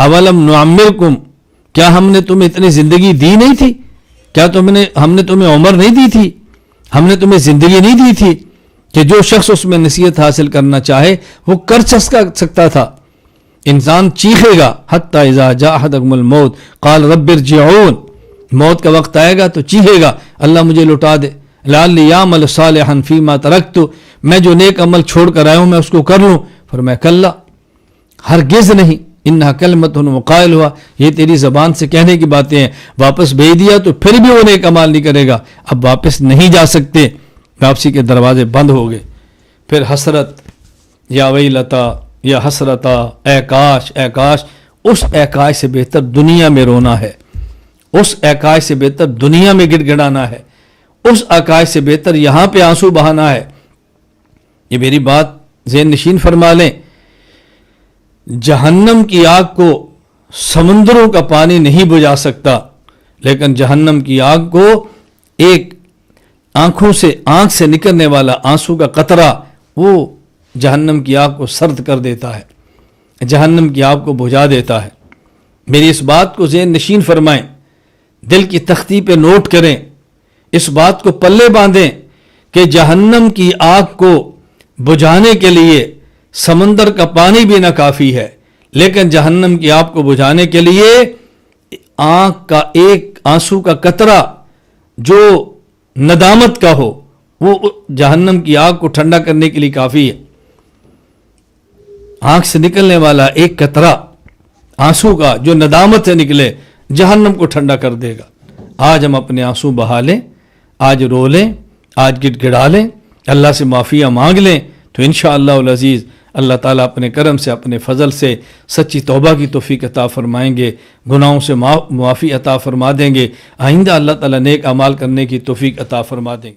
اولم نعمرکم، کیا ہم نے تمہیں اتنی زندگی دی نہیں تھی؟ کیا ہم نے تمہیں عمر نہیں دی تھی؟ ہم نے تمہیں زندگی نہیں دی تھی کہ جو شخص اس میں نصیحت حاصل کرنا چاہے وہ کر سکتا تھا؟ انسان چیخے گا حتی اذا جاء احدکم الموت قال رب ارجعون، موت کا وقت آئے گا تو چیخے گا اللہ مجھے لوٹا دے، لعلی اعمل صالحا فیما ترکت، میں جو نیک عمل چھوڑ کر آیا ہوں میں اس کو کر لوں۔ فرمایا کلا، ہرگز نہیں، انہا کلمۃ وقائل ہوا، یہ تیری زبان سے کہنے کی باتیں ہیں، واپس بھیج دیا تو پھر بھی وہ نیک عمل نہیں کرے گا، اب واپس نہیں جا سکتے، واپسی کے دروازے بند ہو گئے۔ پھر حسرت، یا ویلتا، یا حسرتا، اے کاش، اے کاش، اس اے کاش سے بہتر دنیا میں رونا ہے، اس اے کاش سے بہتر دنیا میں گڑ گڑانا ہے، اس اے کاش سے بہتر یہاں پہ آنسو بہانا ہے۔ یہ میری بات ذہن نشین فرما لیں، جہنم کی آگ کو سمندروں کا پانی نہیں بجھا سکتا، لیکن جہنم کی آگ کو ایک آنکھ سے نکلنے والا آنسو کا قطرہ وہ جہنم کی آگ کو سرد کر دیتا ہے، جہنم کی آگ کو بجھا دیتا ہے۔ میری اس بات کو ذہن نشین فرمائیں، دل کی تختی پہ نوٹ کریں، اس بات کو پلے باندھیں کہ جہنم کی آگ کو بجھانے کے لیے سمندر کا پانی بھی نہ کافی ہے، لیکن جہنم کی آگ کو بجھانے کے لیے آنکھ کا ایک آنسو کا قطرہ جو ندامت کا ہو وہ جہنم کی آگ کو ٹھنڈا کرنے کے لیے کافی ہے۔ آنکھ سے نکلنے والا ایک قطرہ آنسو کا جو ندامت سے نکلے جہنم کو ٹھنڈا کر دے گا۔ آج ہم اپنے آنسو بہا لیں، آج رو لیں، آج گڑ گڑا لیں، اللہ سے معافیہ مانگ لیں، تو انشاءاللہ العزیز اللہ تعالیٰ اپنے کرم سے، اپنے فضل سے سچی توبہ کی توفیق عطا فرمائیں گے، گناہوں سے معافی عطا فرما دیں گے، آئندہ اللہ تعالیٰ نیک اعمال کرنے کی توفیق عطا فرما دیں گے۔